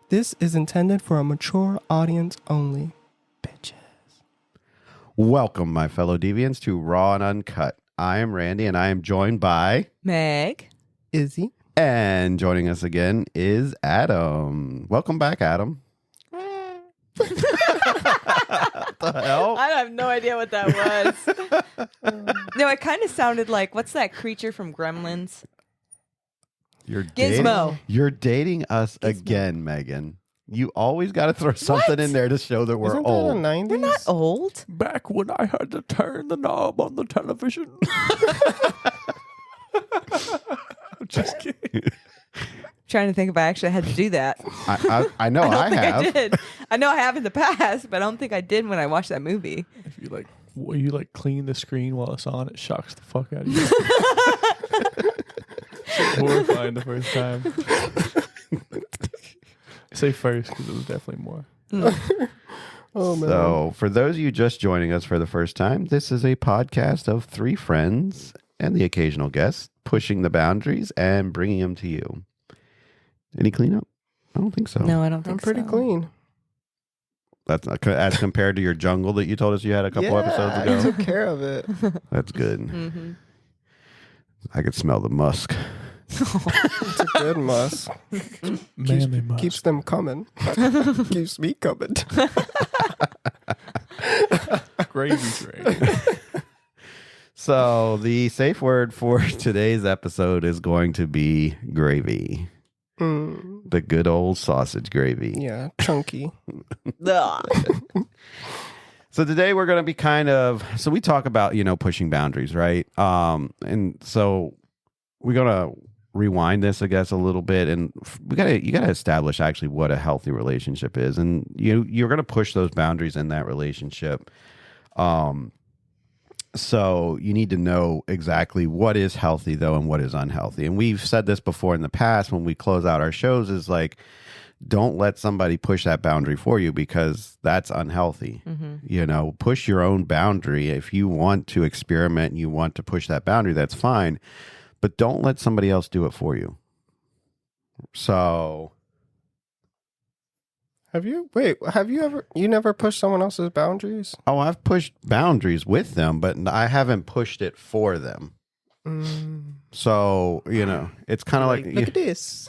This is intended for a mature audience only. Bitches. Welcome, my fellow deviants, to Raw and Uncut. I am Randy, and I am joined by Meg. Izzy. And joining us again is Adam. Welcome back, Adam. What the hell? I have no idea what that was. No, it kind of sounded like, what's that creature from Gremlins? Gizmo. You're dating us again, Megan. You always got to throw something in there to show that we're Isn't old. that the 90s? We're not old. Back when I had to turn the knob on the television. I'm just kidding. Trying to think if I actually had to do that. I know I think have. I did. I know I have in the past, but I don't think I did when I watched that movie. If you clean the screen while it's on, it shocks the fuck out of you. It's horrifying the first time. I say first because it was definitely more. Oh, man. So, for those of you just joining us for the first time, this is a podcast of three friends and the occasional guest pushing the boundaries and bringing them to you. Any cleanup? I don't think so. No, I don't think I'm pretty clean. That's not, as compared to your jungle that you told us you had a couple episodes I ago. took care of it. That's good. Mm-hmm. I could smell the musk. It's a good musk. Manly musk. Keeps them coming. Keeps me coming. Gravy train. So the safe word for today's episode is going to be gravy. The good old sausage gravy. Yeah, chunky. So today we're going to be so we talk about, pushing boundaries, right? And so we're going to rewind this, I guess, a little bit. And you got to establish actually what a healthy relationship is. And you're going to push those boundaries in that relationship. So you need to know exactly what is healthy, though, and what is unhealthy. And we've said this before in the past when we close out our shows is like, don't let somebody push that boundary for you because that's unhealthy. Mm-hmm. Push your own boundary. If you want to experiment and you want to push that boundary, that's fine. But don't let somebody else do it for you. So... Have you never pushed someone else's boundaries? Oh, I've pushed boundaries with them, but I haven't pushed it for them. So, it's kind of like look at this.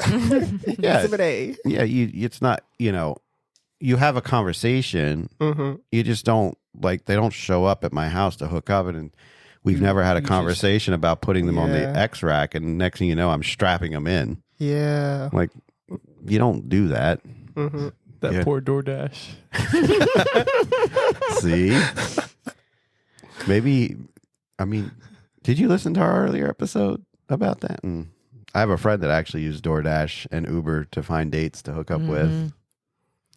Yeah. Exhibit A. Yeah, it's not, you have a conversation. Mm-hmm. You just don't, they don't show up at my house to hook up. And we've never had a conversation about putting them on the X rack. And next thing you know, I'm strapping them in. Yeah. Like, you don't do that. Mm-hmm. That poor DoorDash. See? Maybe, did you listen to our earlier episode about that? And I have a friend that actually used DoorDash and Uber to find dates to hook up with.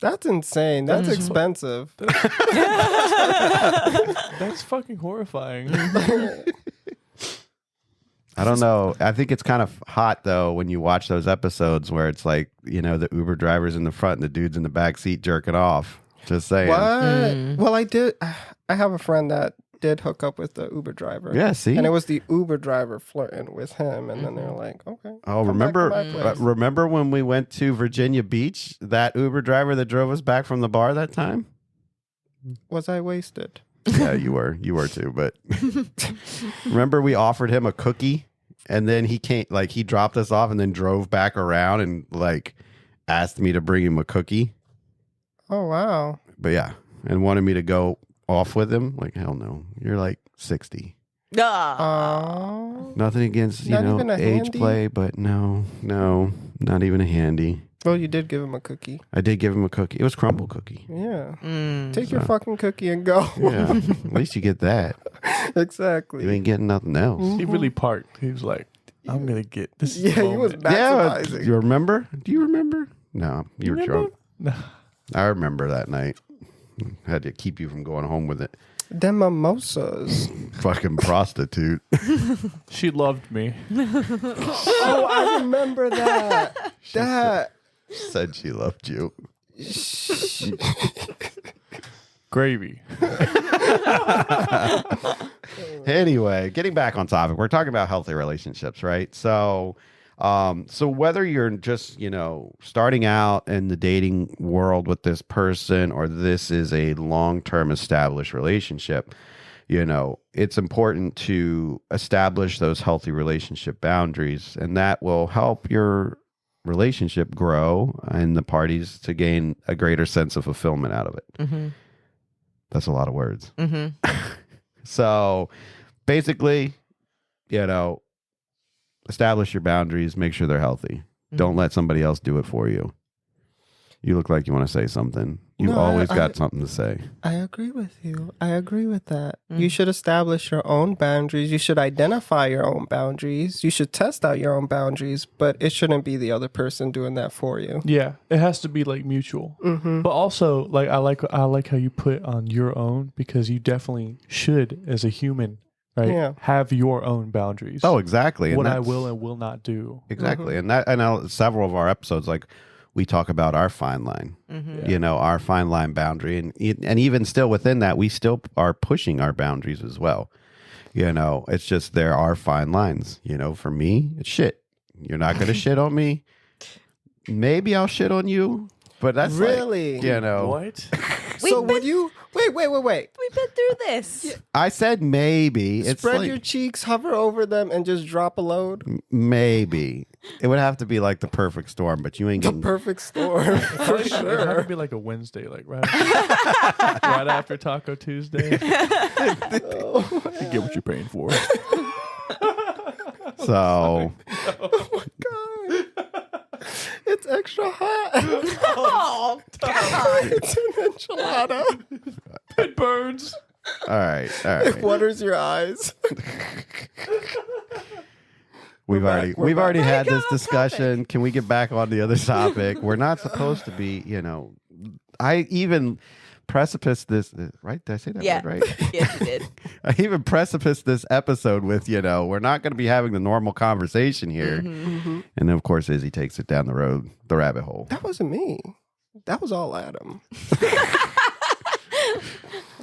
That's insane. That's expensive. That's fucking horrifying. I don't know. I think it's kind of hot, though, when you watch those episodes where it's like, the Uber driver's in the front and the dude's in the back seat jerking off. Just saying. What? Well, I have a friend that did hook up with the Uber driver. Yeah, see? And it was the Uber driver flirting with him. And then they're like, okay. Oh, remember when we went to Virginia Beach, that Uber driver that drove us back from the bar that time? Was I wasted? Yeah, you were. You were too. But remember we offered him a cookie and then he came, he dropped us off and then drove back around and asked me to bring him a cookie. Oh, wow. But yeah, and wanted me to go off with him. Like, hell no. You're 60. Oh. Nothing against, Not even a age handy? play, but no, not even a handy. Well, you did give him a cookie. I did give him a cookie. It was crumble cookie. Yeah. Take your fucking cookie and go. Yeah. At least you get that. Exactly. You ain't getting nothing else. He really parked. He was like, I'm going to get this. Yeah, he was maximizing. You remember? Do you remember? No, you were drunk. No. I remember that night. Had to keep you from going home with it. Them mimosas. Fucking prostitute. She loved me. Oh, I remember that. Said she loved you. Gravy. Anyway, getting back on topic, we're talking about healthy relationships, right? So So whether you're just, starting out in the dating world with this person, or this is a long-term established relationship, it's important to establish those healthy relationship boundaries, and that will help your relationship grow and the parties to gain a greater sense of fulfillment out of it. Mm-hmm. That's a lot of words. Mm-hmm. So basically, establish your boundaries, make sure they're healthy. Mm-hmm. Don't let somebody else do it for you. You look like you want to say something. You No, always got something to say. I agree with you. I agree with that. Mm. You should establish your own boundaries. You should identify your own boundaries. You should test out your own boundaries, but it shouldn't be the other person doing that for you. Yeah, it has to be like mutual. Mm-hmm. But also, like I like how you put on your own, because you definitely should, as a human, right, Yeah. have your own boundaries. Oh, exactly. And what I that's- will and will not do. Exactly. And several of our episodes, like, we talk about our fine line, Mm-hmm. our fine line boundary. And even still within that, we still are pushing our boundaries as well. It's just there are fine lines. For me, it's shit. You're not going to shit on me. Maybe I'll shit on you. But that's Really? What? So would you wait? We've been through this. I said maybe. It's Spread like, your cheeks, hover over them, and just drop a load. maybe. It would have to be like the perfect storm, but you ain't The getting. perfect storm for It have sure. to be like a Wednesday, like right after Taco Tuesday. You get what you're paying for. So Oh my god, it's extra hot. Oh, God. It's an enchilada. It burns. all right. It waters your eyes. We've back. already back. had Back this on discussion. Can we get back on the other topic? We're not supposed to be, I even precipice this, right? Did I say that Yeah. word right? Yes, you did. I even precipice this episode with, we're not going to be having the normal conversation here. Mm-hmm. And then, of course, Izzy takes it down the rabbit hole. That wasn't me. That was all Adam.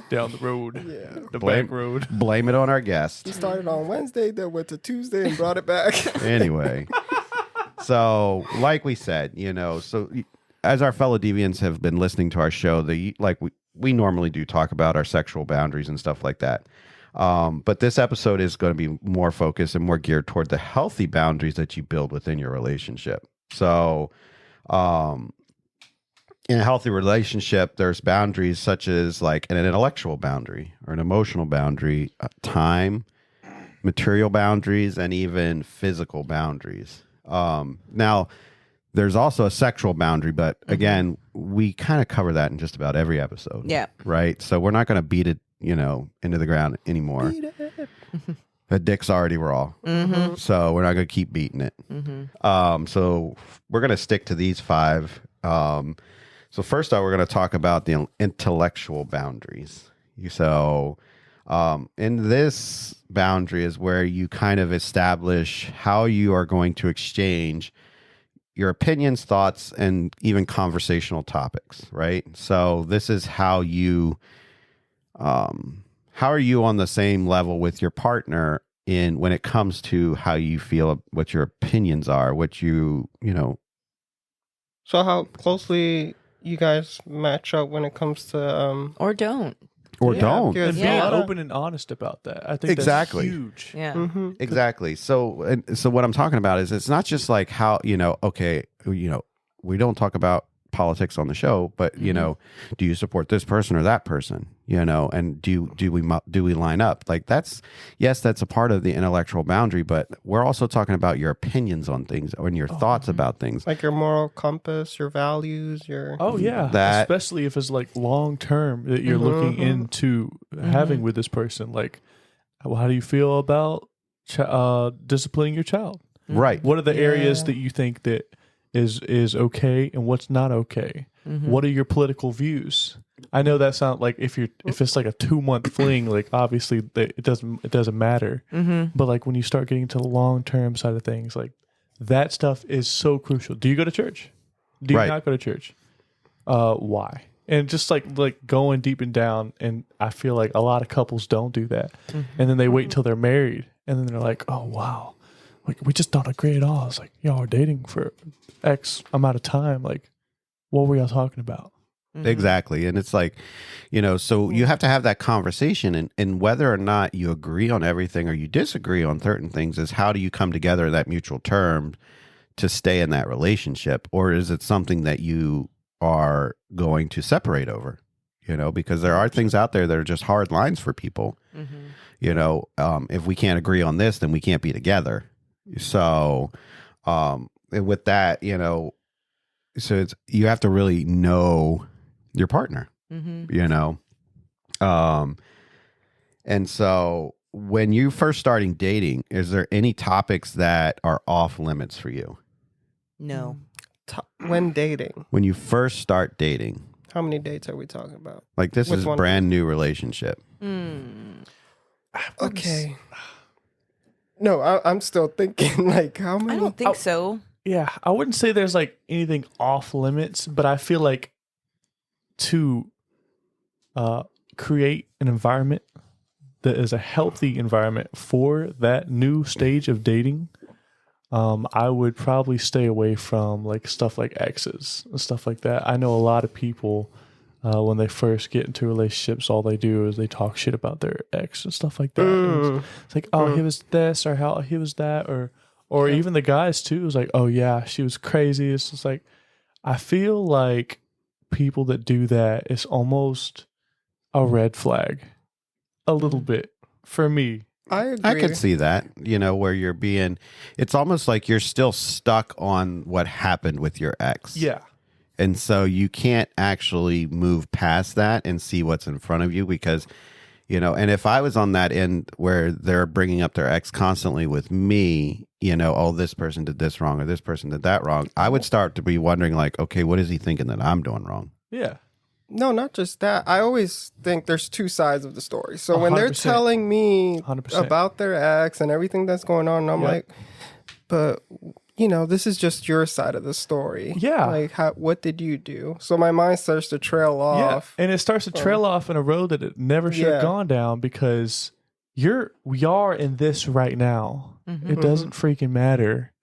Down the road. Yeah. The Blame- back road. Blame it on our He guest. started on Wednesday, then went to Tuesday and brought it back. Anyway, so like we said, as our fellow deviants have been listening to our show, we normally do talk about our sexual boundaries and stuff like that. But this episode is going to be more focused and more geared toward the healthy boundaries that you build within your relationship. So, in a healthy relationship, there's boundaries such as like an intellectual boundary or an emotional boundary, time, material boundaries, and even physical boundaries. Now, there's also a sexual boundary, but again, we kind of cover that in just about every episode. Yeah. Right. So we're not going to beat it, into the ground anymore. The dick's already raw. Mm-hmm. So we're not going to keep beating it. Mm-hmm. So we're going to stick to these 5. So first off, we're going to talk about the intellectual boundaries. So in this boundary is where you kind of establish how you are going to exchange your opinions, thoughts, and even conversational topics, right? So this is how are you on the same level with your partner when it comes to how you feel, what your opinions are, what So how closely you guys match up when it comes to Or don't. or Yeah, don't. because And Yeah. being a lot of- open and honest about that. I think Exactly. that's huge. Yeah. Mhm. Exactly. So what I'm talking about is it's not just like how, okay, we don't talk about politics on the show, but do you support this person or that person? And do we line up? Like that's a part of the intellectual boundary, but we're also talking about your opinions on things and your thoughts about things. like your moral compass, your values, your Oh yeah, That- especially if it's like long term that you're looking into having with this person. Like, how do you feel about disciplining your child? Right. What are the areas Yeah. that you think that is okay and what's not okay? What are your political views? I know that sounds like if it's like a 2-month fling, like obviously it doesn't matter. But like when you start getting to the long term side of things, like that stuff is so crucial. Do you go to church? Do you Right. not go to church? Why? And just like going deep and down, and I feel like a lot of couples don't do that, and then they wait until they're married, and then they're like, oh wow, like, we just don't agree at all. It's like, y'all are dating for X amount of time. Like, what were y'all talking about? Exactly. And it's like, so you have to have that conversation, and whether or not you agree on everything or you disagree on certain things is how do you come together in that mutual term to stay in that relationship? Or is it something that you are going to separate over? Because there are things out there that are just hard lines for people. If we can't agree on this, then we can't be together. So with that, so it's, you have to really know your partner, and so when you first starting dating, is there any topics that are off limits for you? No. When dating, when you first start dating, how many dates are we talking about? like this Which is one? brand new relationship. Okay. No, I'm still thinking, like, how many? I don't think so. Yeah, I wouldn't say there's like anything off limits, but I feel like to create an environment that is a healthy environment for that new stage of dating, I would probably stay away from like stuff like exes and stuff like that. I know a lot of people when they first get into relationships, all they do is they talk shit about their ex and stuff like that. And it's like, oh, he was this, or how he was that, or even the guys too. Is like, oh yeah, she was crazy. It's just like, I feel like people that do that, it's almost a red flag, a little bit for me. I agree. I could see that, where you're being, it's almost like you're still stuck on what happened with your ex. Yeah. And so you can't actually move past that and see what's in front of you because, and if I was on that end where they're bringing up their ex constantly with me, oh, this person did this wrong or this person did that wrong, I would start to be wondering like, okay, what is he thinking that I'm doing wrong? Yeah. No, not just that. I always think there's two sides of the story. So when they're 100%. telling me 100%. about their ex and everything that's going on, I'm like, but this is just your side of the story. Yeah. Like, what did you do? So my mind starts to trail off. And it starts to trail off in a road that it never should have gone down because we are in this right now. It doesn't freaking matter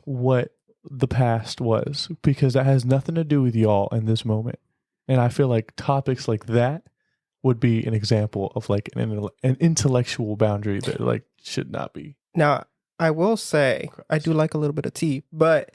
what the past was because that has nothing to do with y'all in this moment. And I feel like topics like that would be an example of like an intellectual boundary that like should not be. Now, I will say I do like a little bit of tea, but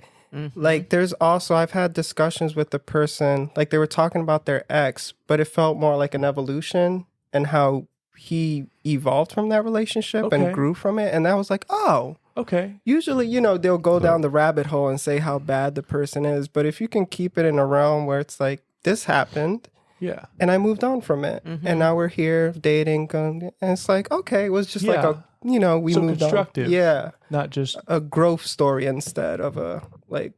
like there's also, I've had discussions with the person, like they were talking about their ex, but it felt more like an evolution and how he evolved from that relationship and grew from it. And I was like, oh, okay. Usually, they'll go down the rabbit hole and say how bad the person is. But if you can keep it in a realm where it's like, this happened. Yeah. And I moved on from it. And now we're here dating. And it's like, okay, it was just like we so moved constructive. on. Yeah. Not just a growth story instead of a like,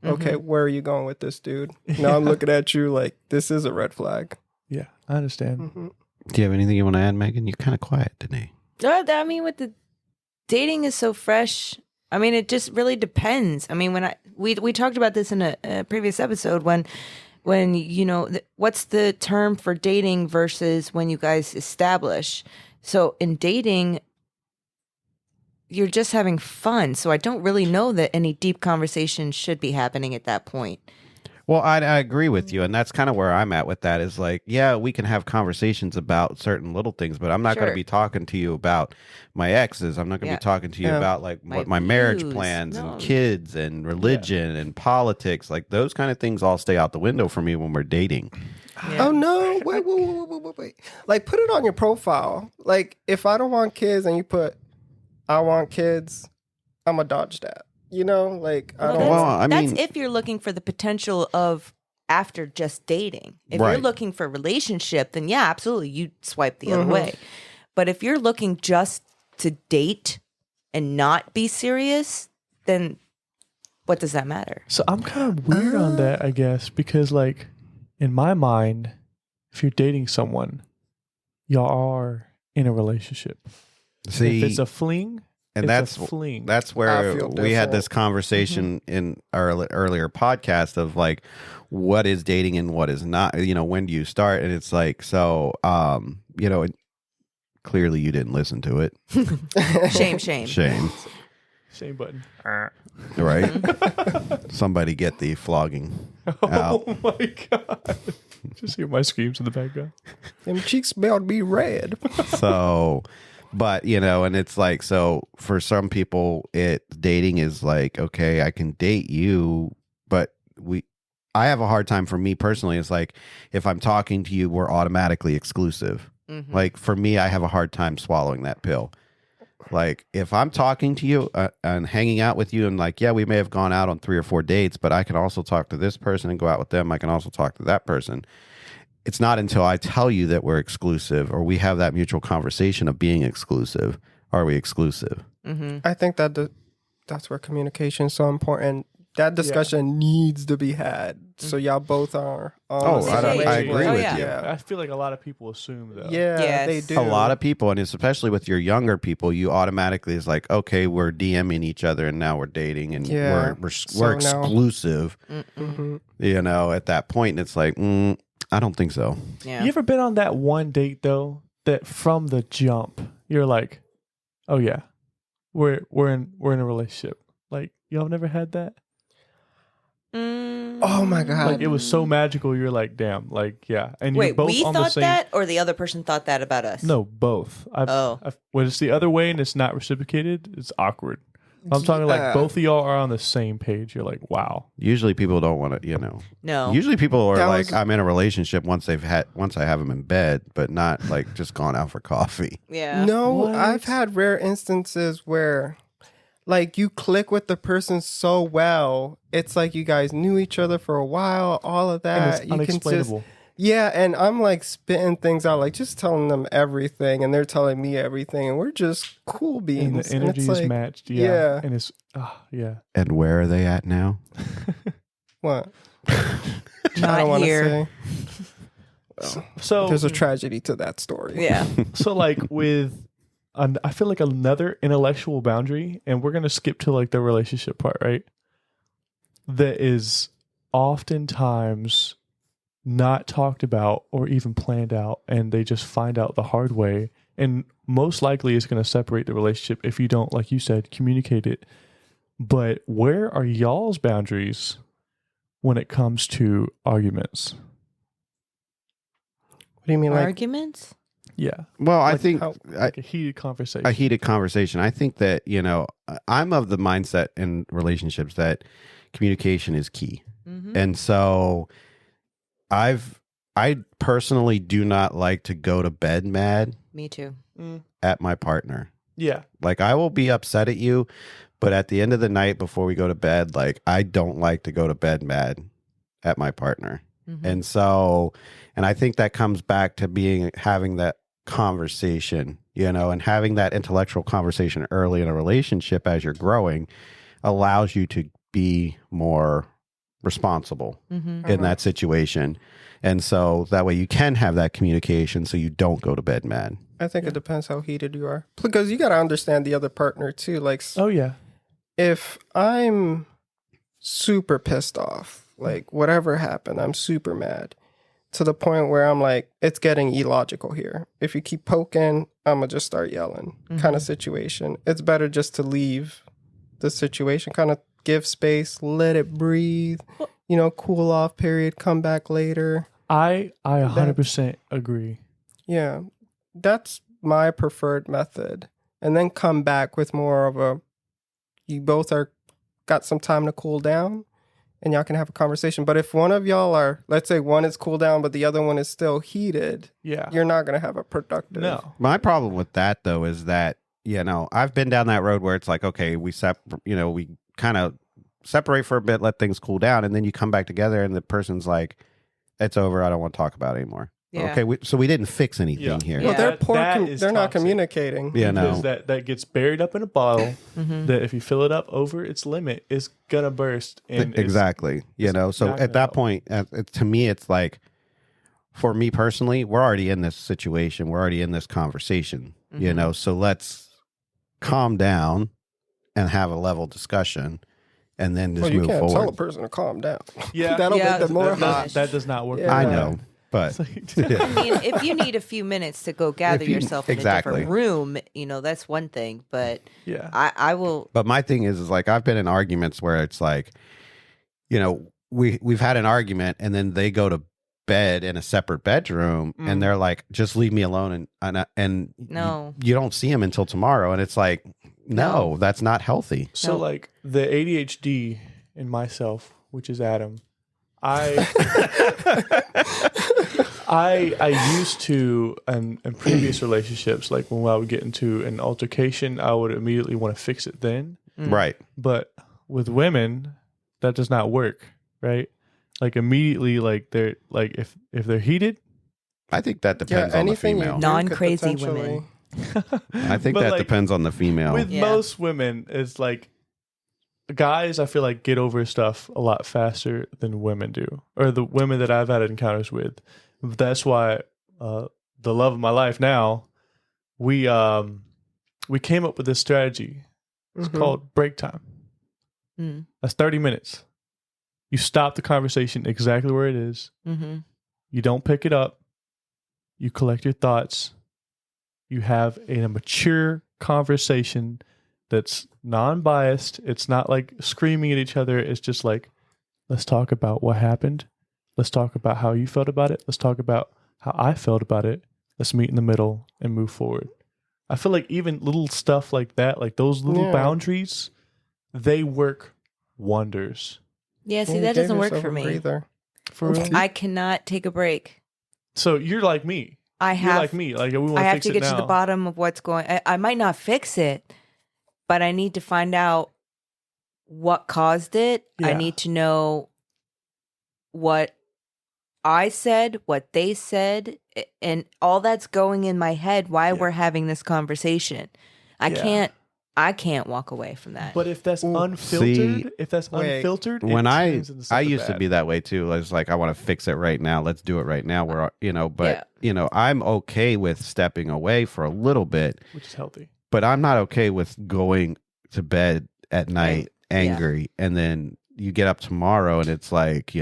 okay, where are you going with this, dude? Now I'm looking at you like, this is a red flag. Yeah, I understand. Do you have anything you want to add, Megan? You're kind of quiet today. I mean, with the dating is so fresh. I mean, it just really depends. I mean, when we talked about this in a previous episode when what's the term for dating versus when you guys establish. So in dating, you're just having fun. So I don't really know that any deep conversation should be happening at that point. Well, I agree with you. And that's kind of where I'm at with that is like, yeah, we can have conversations about certain little things, but I'm not going to be talking to you about my exes. I'm not going to be talking to you about like what my marriage plans and kids and religion and politics. Like those kind of things all stay out the window for me when we're dating. Oh, no. Wait. Like, put it on your profile. Like, if I don't want kids and you put, I want kids, I'm going to dodge that. Like, I don't that's if you're looking for the potential of after just dating. If you're looking for a relationship, then yeah, absolutely, you swipe the other way. But if you're looking just to date and not be serious, then what does that matter? So I'm kind of weird on that, I guess, because like in my mind, if you're dating someone, y'all are in a relationship. See, if it's a fling, and that's where we had this conversation in our earlier podcast of like, what is dating and what is not, when do you start? And it's like, so, clearly you didn't listen to it. Shame. Shame. Same button. Right? Somebody get the flogging out. Oh my god! Just hear my screams in the background. Them cheeks about to be red. So, but and it's like, so for some people, dating is like, okay, I can date you, but I have a hard time. For me personally, it's like, if I'm talking to you, we're automatically exclusive. Mm-hmm. Like for me, I have a hard time swallowing that pill. Like if I'm talking to you and hanging out with you, and like, yeah, we may have gone out on 3 or 4 dates, but I can also talk to this person and go out with them. I can also talk to that person. It's not until I tell you that we're exclusive, or we have that mutual conversation of being exclusive, are we exclusive? Mm-hmm. I think that that's where communication is so important. That discussion needs to be had, so y'all both are on the same page. I agree with you. I feel like a lot of people assume though. Yeah, Yes. they do. A lot of people, and especially with your younger people, you automatically is like, okay, we're DMing each other and now we're dating and we're So exclusive. At that point, and it's like, I don't think so. Yeah. You ever been on that one date though that from the jump you're like, oh yeah, we're in a relationship? Like y'all never had that? Oh my god! Like it was so magical. You're like, damn, like yeah. And Wait, you're both we on the thought same. that, or the other person thought that about us? No, both. Oh. When it's the other way and it's not reciprocated, it's awkward. I'm talking like both of y'all are on the same page. You're like, wow. Usually people don't want to, No. Usually people are That like, was- I'm in a relationship once I have them in bed, but not like just gone out for coffee. Yeah. No, What? I've had rare instances where, like, you click with the person so well. It's like you guys knew each other for a while. All of And that it's you can just unexplainable. and I'm like spitting things out, like just telling them everything, and they're telling me everything, and we're just cool And beings. the energy it's is like, matched. Yeah. yeah. And it's, yeah. And where are they at now? What? I Not don't want to here. say. So There's a tragedy to that story. Yeah. So like with, I feel like another intellectual boundary, and we're gonna skip to like the relationship part, right? That is oftentimes not talked about or even planned out, and they just find out the hard way, and most likely is going to separate the relationship if you don't, like you said, communicate it. But where are y'all's boundaries when it comes to arguments? What do you mean, like? Arguments? Yeah, Well, I Like think how- like a heated conversation. a heated conversation. I think that, I'm of the mindset in relationships that communication is key. Mm-hmm. And so I personally do not like to go to bed mad Me too. at my partner. Yeah, Like I will be upset at you, but at the end of the night before we go to bed, like I don't like to go to bed mad at my partner. Mm-hmm. And so, and I think that comes back to having that conversation, and having that intellectual conversation early in a relationship as you're growing allows you to be more responsible Mm-hmm. in that situation. And so that way you can have that communication so you don't go to bed mad. I think it depends how heated you are, because you got to understand the other partner too. Like, oh yeah, if I'm super pissed off, like whatever happened, I'm super mad to the point where I'm like, it's getting illogical here. If you keep poking, I'm gonna just start yelling, kind of situation. It's better just to leave the situation, kind of give space, let it breathe, cool off period, come back later. I 100% agree. Yeah, that's my preferred method. And then come back with more of you both got some time to cool down and y'all can have a conversation. But if one of y'all let's say one is cool down, but the other one is still heated, Yeah, you're not going to have a productive. no. My problem with that though is that, I've been down that road where it's like, okay, we kind of separate for a bit, let things cool down, and then you come back together and the person's like, it's over, I don't want to talk about it anymore. Yeah. Okay, so we didn't fix anything here. Yeah. Well, they're That is they're not toxic. communicating. Because that gets buried up in a bottle Mm-hmm. that if you fill it up over its limit, it's gonna burst. And it's- Exactly. So not at gonna that help. point, to me, it's like, for me personally, we're already in this situation. We're already in this conversation, so let's calm down and have a level discussion and then just Well, you move can't forward. tell a person to calm down. Yeah. That'll Yeah, make them more that- hot. that does not work. Yeah. I like know. that. But I mean, if you need a few minutes to go gather yourself in a different room, that's one thing. But yeah, I will. But my thing is like I've been in arguments where it's like, we've had an argument and then they go to bed in a separate bedroom and they're like, just leave me alone, and No. you don't see them until tomorrow, and it's like, no, that's not healthy. So like the ADHD in myself, which is Adam, I used to in previous relationships, like when I would get into an altercation, I would immediately want to fix it then. Right. But with women, that does not work, right? Like immediately, like they're like if they're heated. I think that depends on the female. Non-crazy women. I think that depends on the female. With most women, it's like guys, I feel like get over stuff a lot faster than women do, or the women that I've had encounters with. That's why the love of my life now, we came up with this strategy. It's called break time. That's 30 minutes. You stop the conversation exactly where it is. You don't pick it up. You collect your thoughts. You have a mature conversation that's non-biased. It's not like screaming at each other. It's just like, let's talk about what happened. Let's talk about how you felt about it. Let's talk about how I felt about it. Let's meet in the middle and move forward. I feel like even little stuff like that, like those little boundaries, they work wonders. Yeah, see, that doesn't work for me. For real? I cannot take a break. So you're like me. You're like me. Like we want I to have fix to it get now. to the bottom of what's going. I might not fix it, but I need to find out what caused it. Yeah. I need to know what I said, what they said, and all that's going in my head while we're having this conversation. I can't walk away from that. But if that's unfiltered, when I used to be that way too. I was like, I want to fix it right now. Let's do it right now. I'm okay with stepping away for a little bit, which is healthy. But I'm not okay with going to bed at night angry, and then you get up tomorrow and it's like,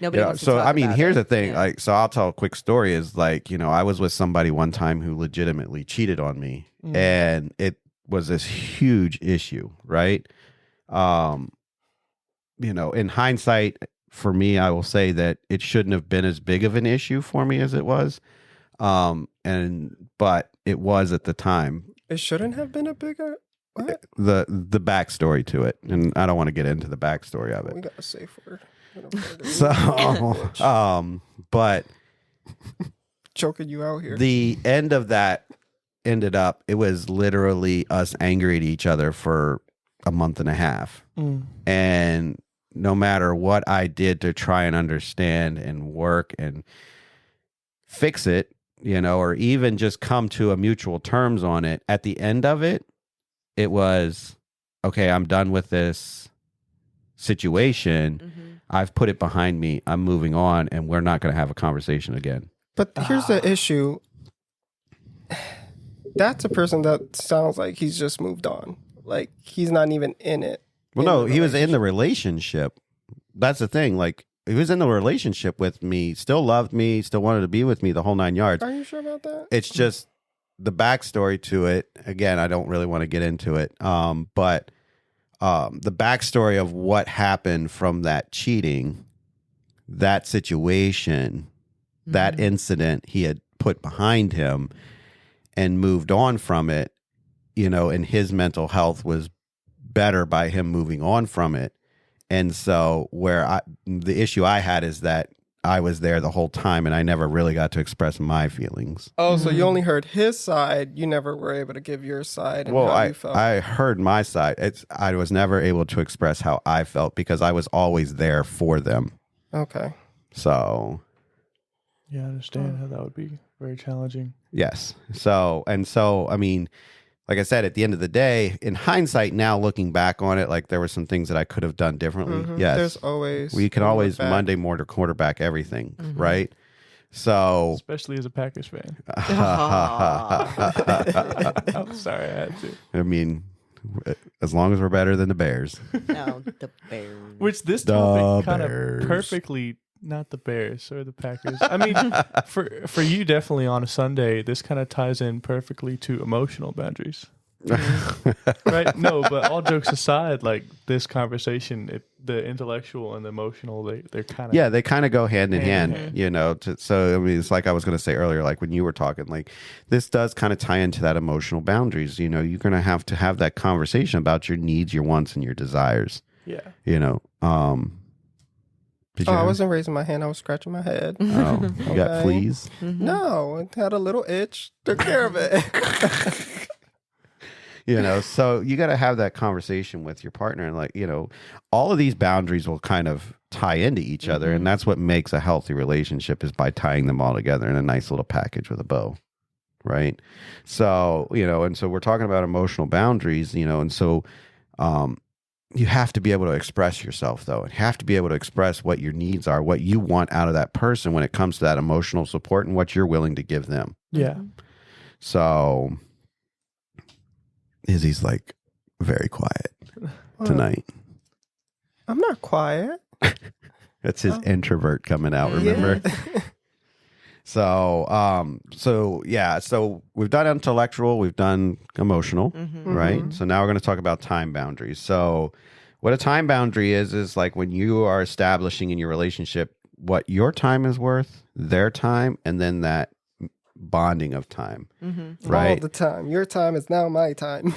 Nobody wants to so talk I mean, about here's it. the thing. Like, so I'll tell a quick story. Is like, I was with somebody one time who legitimately cheated on me, and it was this huge issue, right? In hindsight, for me, I will say that it shouldn't have been as big of an issue for me as it was, but it was at the time. It shouldn't have been a bigger. What? The backstory to it, and I don't want to get into the backstory of it. We got a safe word. So, but choking you out here. The end of that ended up, it was literally us angry at each other for a month and a half. And no matter what I did to try and understand and work and fix it, or even just come to a mutual terms on it, at the end of it, it was, okay, I'm done with this situation. I've put it behind me. I'm moving on, and we're not going to have a conversation again. But here's the issue. That's a person that sounds like he's just moved on. Like, he's not even in it. Well, no, he was in the relationship. That's the thing. Like, he was in the relationship with me, still loved me, still wanted to be with me, the whole 9 yards. Are you sure about that? It's just the backstory to it. Again, I don't really want to get into it. But the backstory of what happened from that cheating, that situation, that incident he had put behind him and moved on from it, and his mental health was better by him moving on from it. And so the issue I had is that I was there the whole time and I never really got to express my feelings. Oh, so you only heard his side. You never were able to give your side and how you felt. I heard my side. I was never able to express how I felt because I was always there for them. Okay. So. Yeah, I understand how that would be very challenging. Yes. So, I mean, like I said, at the end of the day, in hindsight, now looking back on it, like there were some things that I could have done differently. Yes. There's always. We can always Monday mortar quarterback everything, right? So. Especially as a Packers fan. I'm sorry, I had to. I mean, as long as we're better than the Bears. No, the Bears. Which this topic kind of perfectly not the Bears or the Packers. I mean, for you, definitely on a Sunday, this kind of ties in perfectly to emotional boundaries. Right? No, but all jokes aside, like this conversation, the intellectual and the emotional, they're kind of they kind of go hand in hand, Mhm. you know. So I mean, it's like I was going to say earlier, like when you were talking, like this does kind of tie into that emotional boundaries. You know, you're going to have that conversation about your needs, your wants, and your desires. yeah. You know, did Oh, you I have- wasn't raising my hand. I was scratching my head. Oh, you got Okay. fleas? No, it had a little itch. Took care of it. You know, so you got to have that conversation with your partner, and like, you know, all of these boundaries will kind of tie into each other, and that's what makes a healthy relationship, is by tying them all together in a nice little package with a bow, right? So, you know, and so we're talking about emotional boundaries, you know, and so you have to be able to express yourself, though. You have to be able to express what your needs are, what you want out of that person when it comes to that emotional support, and what you're willing to give them. Yeah. So Izzy's like very quiet tonight. I'm not quiet. That's his introvert coming out, remember? Yeah. So we've done intellectual, we've done emotional, right? Mhm. So now we're going to talk about time boundaries. So what a time boundary is like when you are establishing in your relationship what your time is worth, their time, and then that bonding of time, All right? the time. Your time is now my time.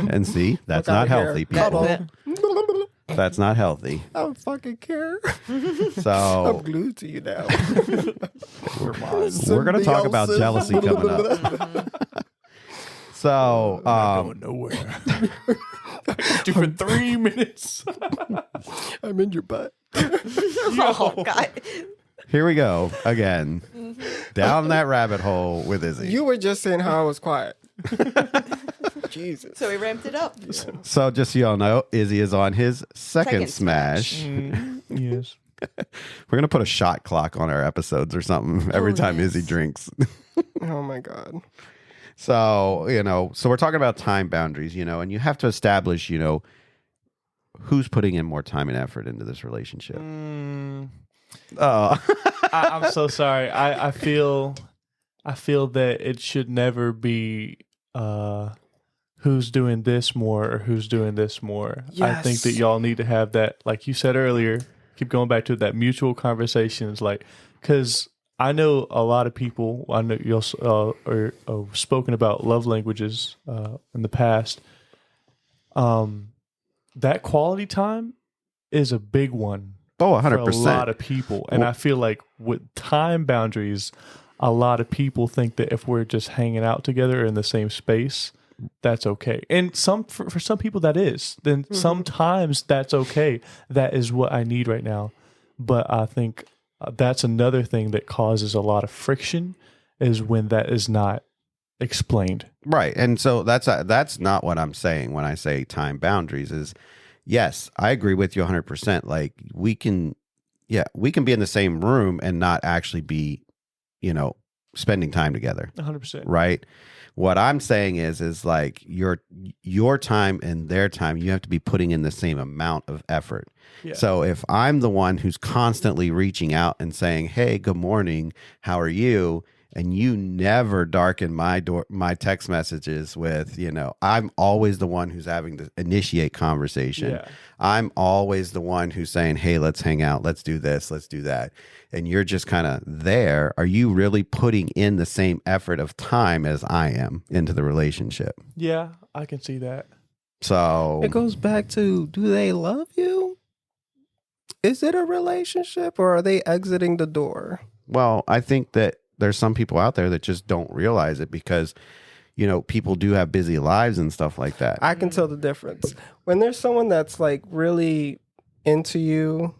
And see, that's Look not out here. healthy, people. Cuddle. That's not healthy. I don't fucking care. I'm So glued to you now. we're going to talk about jealousy coming up. So, Going nowhere. Do for 3 minutes. I'm in your butt. Oh God. here we go again, down that rabbit hole with Izzy. You were just saying how I was quiet. Jesus. So we ramped it up. So just so y'all know, Izzy is on his second Second smash. Yes. We're going to put a shot clock on our episodes or something every time yes. Izzy drinks. Oh my God. So, you know, so we're talking about time boundaries, you know, and you have to establish, you know, who's putting in more time and effort into this relationship. I'm so sorry. I feel that it should never be who's doing this more or who's doing this more. I think that Yes. y'all need to have that, like you said earlier, keep going back to that mutual conversations, like, because I know a lot of people, I know you also spoken about love languages in the past. That quality time is a big one Oh, for a 100%. lot of people. And I feel like with time boundaries, a lot of people think that if we're just hanging out together in the same space, that's okay. And for some people that is. Then sometimes that's okay. That is what I need right now. But I think that's another thing that causes a lot of friction, is when that is not explained. Right. And so that's not what I'm saying when I say time boundaries is, yes, I agree with you 100%. Like we can be in the same room and not actually be, you know, spending time together. 100%. Right. What I'm saying is like your time and their time, you have to be putting in the same amount of effort. Yeah. So if I'm the one who's constantly reaching out and saying, "Hey, good morning, how are you?" and you never darken my text messages with, you know, I'm always the one who's having to initiate conversation. Yeah. I'm always the one who's saying, "Hey, let's hang out, let's do this, let's do that." And you're just kind of there. Are you really putting in the same effort of time as I am into the relationship? Yeah, I can see that. So It goes back to, do they love you? Is it a relationship, or are they exiting the door? well, I think that there's some people out there that just don't realize it because, you know, people do have busy lives and stuff like that. I can tell the difference. When there's someone that's like really into you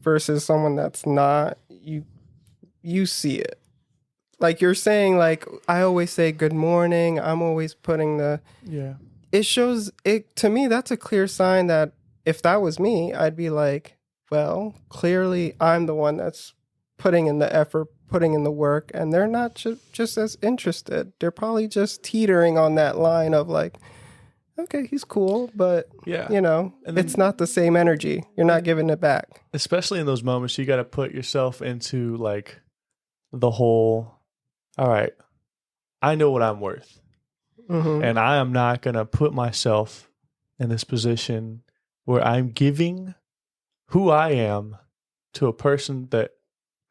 versus someone that's not, you see it. Like you're saying, like, I always say good morning. I'm always putting Yeah. it shows it to me. That's a clear sign that if that was me, I'd be like, well, clearly I'm the one that's putting in the effort, putting in the work, and they're not just as interested. They're probably just teetering on that line of like, okay, he's cool, but Yeah. you know, And then- it's not the same energy. You're not giving it back. Especially in those moments, you got to put yourself into like the whole, all right, I know what I'm worth. Mm-hmm. And I am not going to put myself in this position where I'm giving who I am to a person that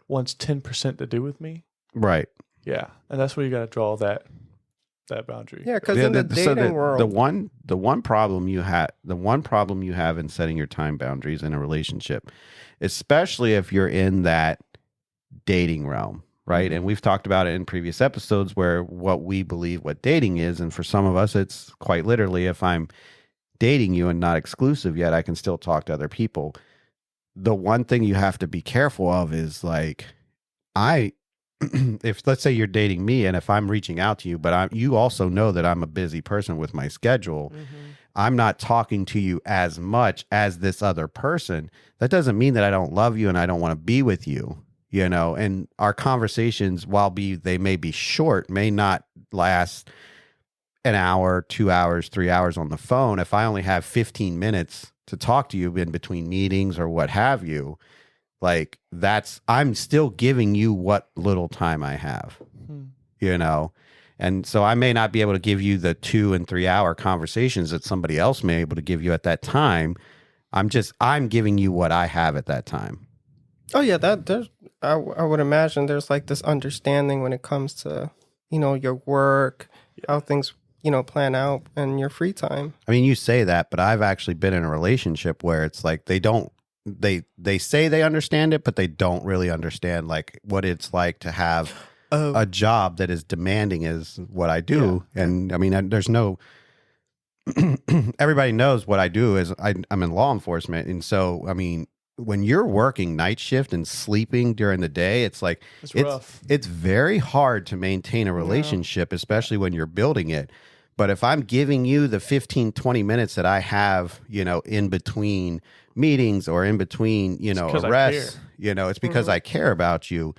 wants 10% to do with me. Right. Yeah. And that's where you got to draw that boundary. Yeah, because in the dating world, the one problem you have in setting your time boundaries in a relationship, especially if you're in that dating realm, right? Mm-hmm. And we've talked about it in previous episodes where what we believe what dating is, and for some of us it's quite literally, if I'm dating you and not exclusive yet, I can still talk to other people. The one thing you have to be careful of is like, if let's say you're dating me and if I'm reaching out to you, but you also know that I'm a busy person with my schedule, I'm not talking to you as much as this other person. That doesn't mean that I don't love you and I don't want to be with you, you know, and our conversations, while they may be short, may not last an hour, 2 hours, 3 hours on the phone. If I only have 15 minutes to talk to you in between meetings or what have you, like I'm still giving you what little time I have, you know? And so I may not be able to give you the 2 and 3 hour conversations that somebody else may be able to give you at that time. I'm giving you what I have at that time. oh yeah, I would imagine there's like this understanding when it comes to, you know, your work, how things, you know, plan out and your free time. I mean, you say that, but I've actually been in a relationship where it's like they say they understand it, but they don't really understand like what it's like to have a job that is demanding as what I do. Yeah. And I mean, there's no, everybody knows what I do is I'm in law enforcement. And so, I mean, when you're working night shift and sleeping during the day, it's like, it's rough. It's very hard to maintain a relationship, especially when you're building it. But if I'm giving you the 15, 20 minutes that I have, you know, in between meetings or in between, you know, arrests, you know, it's because I care about you.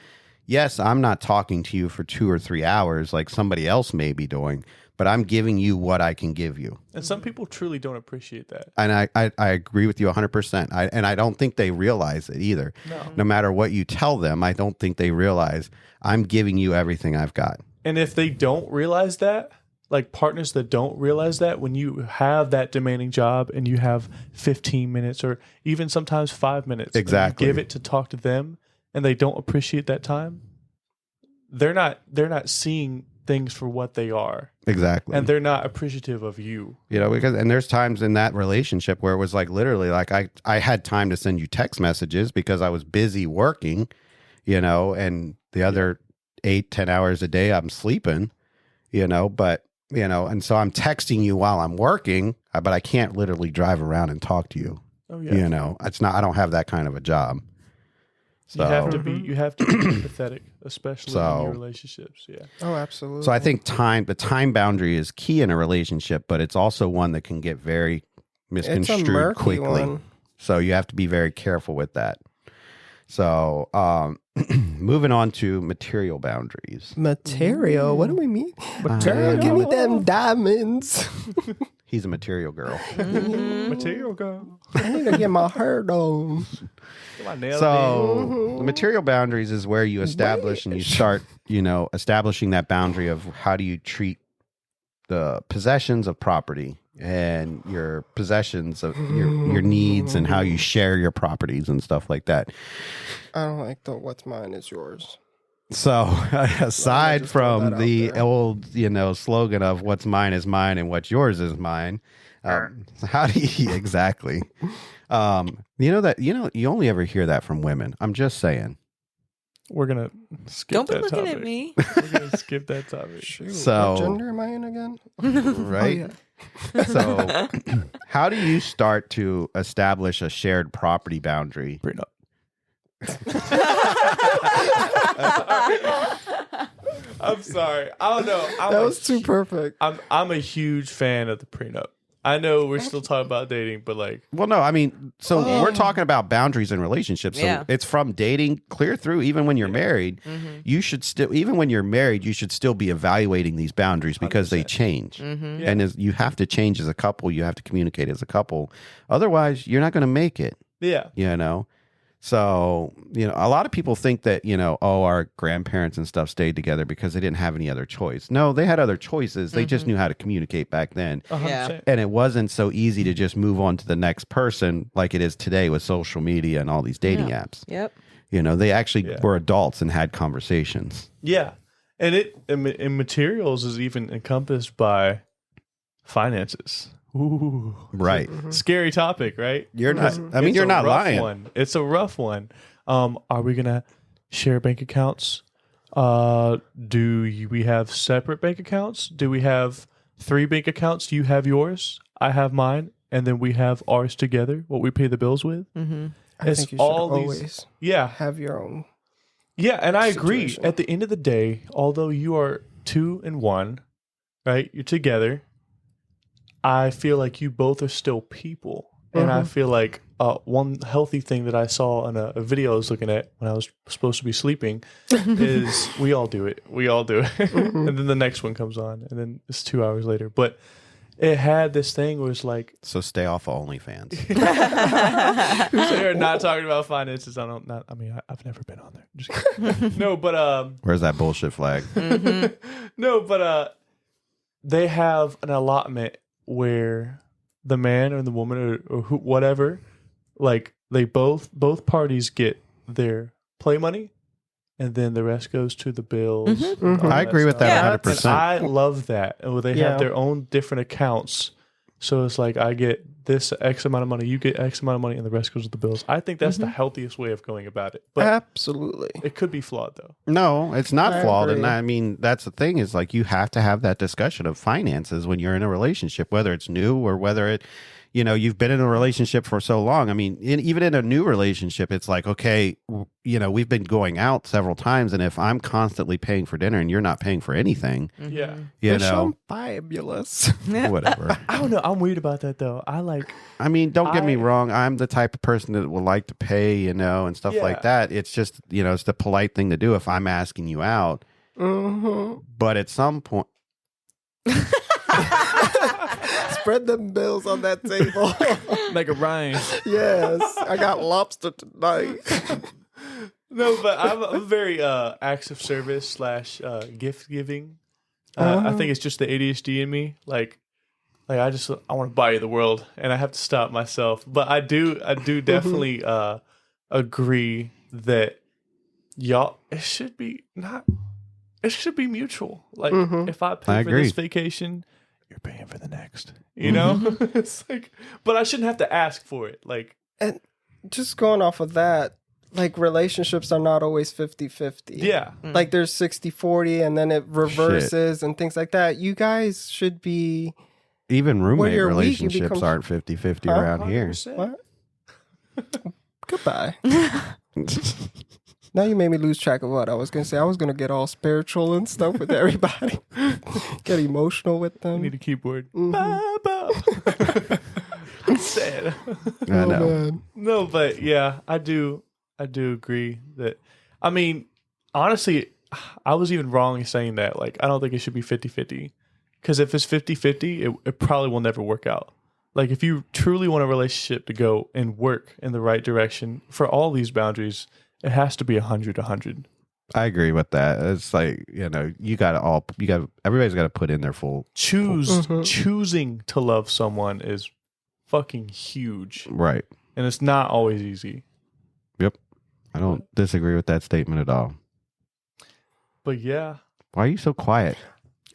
Yes, I'm not talking to you for 2 or 3 hours like somebody else may be doing, but I'm giving you what I can give you. And some people truly don't appreciate that. And I agree with you 100%. And I don't think they realize it either. No matter what you tell them, I don't think they realize I'm giving you everything I've got. And if they don't realize that, like partners that don't realize that, when you have that demanding job and you have 15 minutes or even sometimes 5 minutes, exactly, you give it to talk to them and they don't appreciate that time, they're not seeing things for what they are. Exactly. And they're not appreciative of you. You know, and there's times in that relationship where it was like literally like I had time to send you text messages because I was busy working, you know, and the other 8-10 hours a day I'm sleeping, you know, but you know, and so I'm texting you while I'm working, but I can't literally drive around and talk to you. Oh yeah. You know, I don't have that kind of a job. So you have to be empathetic, especially in your relationships. Yeah. Oh, absolutely. So I think the time boundary is key in a relationship, but it's also one that can get very misconstrued quickly. One. So you have to be very careful with that. So moving on to material boundaries. Material? What do we mean? Material? Give me them diamonds. He's a material girl. Material girl. I need to get my hair done. So the material boundaries is where you establish and you start, you know, establishing that boundary of how do you treat the possessions of property and your possessions of your needs and how you share your properties and stuff like that. I don't like the what's mine is yours. So aside from the old, you know, slogan of what's mine is mine and what's yours is mine, how do you exactly? You know, you only ever hear that from women. I'm just saying. We're gonna skip. Don't be that looking topic. at me. We're gonna skip that topic. Shoot, so what gender am I in again? Right. So, how do you start to establish a shared property boundary? Prenup. I'm sorry. I don't know. That was too perfect. I'm a huge fan of the prenup. I know we're still talking about dating, but like, well, no, I mean, so we're talking about boundaries in relationships. So Yeah. it's from dating clear through, even when you're married, you should still, even when you're married, you should still be evaluating these boundaries because they change. And you have to change as a couple. You have to communicate as a couple. Otherwise, you're not going to make it. yeah. You know? So, a lot of people think that, our grandparents and stuff stayed together because they didn't have any other choice. No, they had other choices. They just knew how to communicate back then. 100%. And it wasn't so easy to just move on to the next person like it is today with social media and all these dating apps. Yep. They actually were adults and had conversations. Yeah. And and materials is even encompassed by finances. Ooh. Right. Scary topic, right? You're not, I mean, you're not lying. One. It's a rough one. Are we going to share bank accounts? We have separate bank accounts? Do we have 3 bank accounts? You have yours, I have mine, and then we have ours together, what we pay the bills with? Mm-hmm. I think you should always have your own. Yeah, and I agree. situation. At the end of the day, although you are 2 and 1, right? You're together. I feel like you both are still people. And I feel like one healthy thing that I saw in a video I was looking at when I was supposed to be sleeping is we all do it. We all do it. And then the next one comes on, and then it's 2 hours later. But it had this thing where it's like... So stay off of OnlyFans. They're not talking about finances. I've never been on there. Just kidding. No, but... Where's that bullshit flag? No, but they have an allotment where the man or the woman or whatever, like they both parties get their play money, and then the rest goes to the bills. I agree with that 100%. And I love that. And they have their own different accounts. So it's like I get this X amount of money, you get X amount of money, and the rest goes to the bills. I think that's the healthiest way of going about it. But Absolutely. it could be flawed, though. No, it's not flawed. agree. And I mean, that's the thing is like you have to have that discussion of finances when you're in a relationship, whether it's new or whether it, you've been in a relationship for so long. I mean, even in a new relationship, it's like, okay, we've been going out several times. And if I'm constantly paying for dinner and you're not paying for anything, Yeah. I'm fabulous. whatever. I don't know. I'm weird about that, though. I mean, don't get me wrong. I'm the type of person that will like to pay, and stuff like that. It's just, it's the polite thing to do if I'm asking you out. But at some point, Spread them bills on that table. Like a Ryan. Yes, I got lobster tonight. No, but I'm a very acts of service / gift giving. I think it's just the ADHD in me. Like I want to buy you the world, and I have to stop myself. But I do definitely agree that it should be mutual. Like if I pay for this vacation, you're paying for the next. It's like, but I shouldn't have to ask for it. Like, and just going off of that, like relationships are not always 50-50. Yeah. Like there's 60-40 and then it reverses and things like that. You guys should be... Even roommate you're weak, you relationships become- aren't 50-50 around here. 100%. What? Goodbye. Now you made me lose track of what I was going to say. I was going to get all spiritual and stuff with everybody. Get emotional with them. I need a keyboard. Mhm. I'm sad. I know. Man. No, but yeah, I do agree that, I mean, honestly, I was even wrong in saying that. Like, I don't think it should be 50-50. Because if it's 50-50, it probably will never work out. Like, if you truly want a relationship to go and work in the right direction for all these boundaries, it has to be 100-100. I agree with that. It's like, everybody's got to put in their full. Choosing to love someone is fucking huge. Right. And it's not always easy. Yep. I don't disagree with that statement at all. But yeah. Why are you so quiet?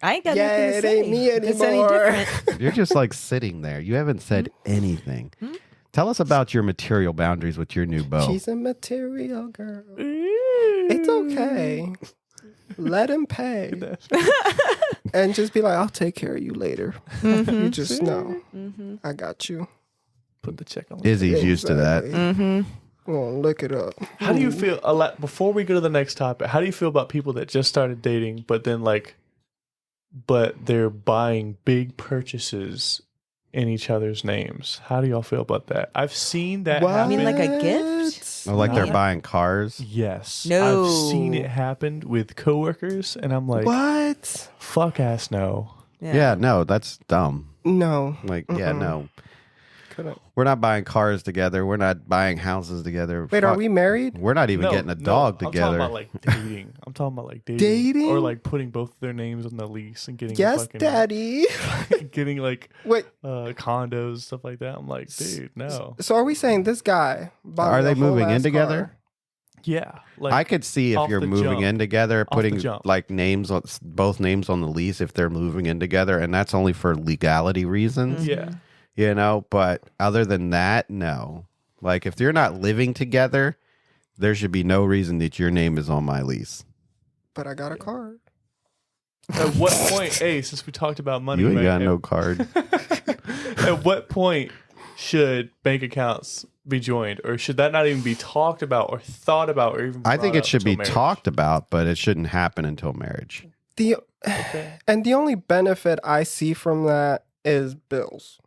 I ain't got Yeah, nothing to it say. ain't me It's any anymore. different. You're just like sitting there. You haven't said anything. Tell us about your material boundaries with your new beau. She's a material girl. It's okay. Let him pay. And just be like, I'll take care of you later. You just know. I got you. Put the check on. Izzy's used to that. Oh, look it up. How do you feel, before we go to the next topic, how do you feel about people that just started dating, but then but they're buying big purchases in each other's names. How do y'all feel about that? I've seen that What? happen. I mean, like a gift? Oh, like they're Yeah. buying cars. Yes. No. I've seen it happen with coworkers, and I'm like, What? fuck ass no. Yeah, no, that's dumb. No. Like, yeah, no. Couldn't. We're not buying cars together. We're not buying houses together. Wait, are Fuck. we married? We're not even getting a dog I'm together. talking about like dating. I'm talking about like dating. Dating? Or like putting both of their names on the lease and getting Yes, fucking, Daddy. getting like Wait. condos, stuff like that. I'm like, dude, no. So are we saying this guy? bought Are me they a whole moving in ass together? car? Yeah. Like I could see if off you're the moving jump. in together, Off the putting jump. like names on both names on the lease if they're moving in together, and that's only for legality reasons. Yeah. You know, but other than that, no. Like if you're not living together, there should be no reason that your name is on my lease. But I got a car. At what point, hey, since we talked about money, You ain't right, got no card. at what point should bank accounts be joined, or should that not even be talked about or thought about, or even? I think brought it should up be until marriage? talked about, but it shouldn't happen until marriage. And the only benefit I see from that is bills.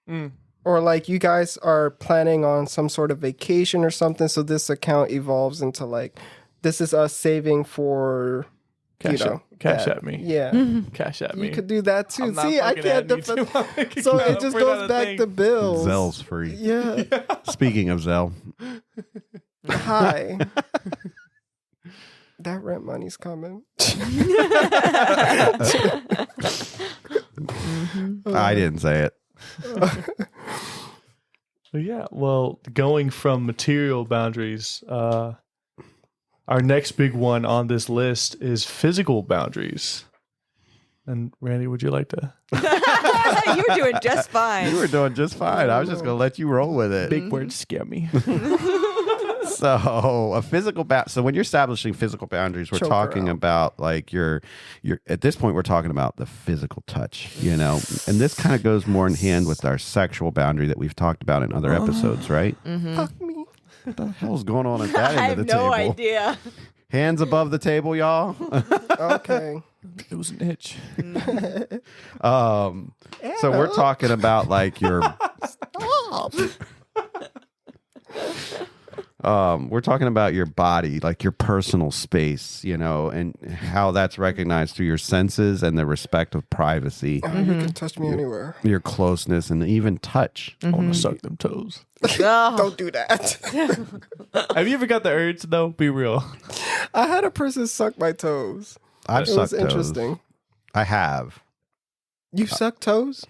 Mm. Or like you guys are planning on some sort of vacation or something, so this account evolves into like this is us saving for Cash, cash that. at me. Yeah. Cash at me. You could do that too. I'm not See, I fucking can't adding you to defend. my bank So account it just for goes another back thing. to bills. Zell's free. Yeah. Speaking of Zell, Hi. That rent money's coming. I didn't say it. But yeah, well, going from material boundaries, our next big one on this list is physical boundaries. And Randy, would you like to? You were doing just fine. You were doing just fine. I was just going to let you roll with it. Big words scare me. So a physical so when you're establishing physical boundaries, we're Choke her talking out. about like your at this point we're talking about the physical touch, you know, and this kind of goes more in hand with our sexual boundary that we've talked about in other episodes, right? Fuck me. What the hell's going on at that end I of have the no table? idea. Hands above the table, y'all. Okay. It was an itch. So we're talking about like your we're talking about your body, like your personal space, you know, and how that's recognized through your senses and the respect of privacy, Oh, you can touch me anywhere. your closeness, and even touch. I want to suck them toes. Oh. Don't do that. Have you ever got the urge though? Be real. I had a person suck my toes. I've It sucked was toes. interesting. I have. You suck toes?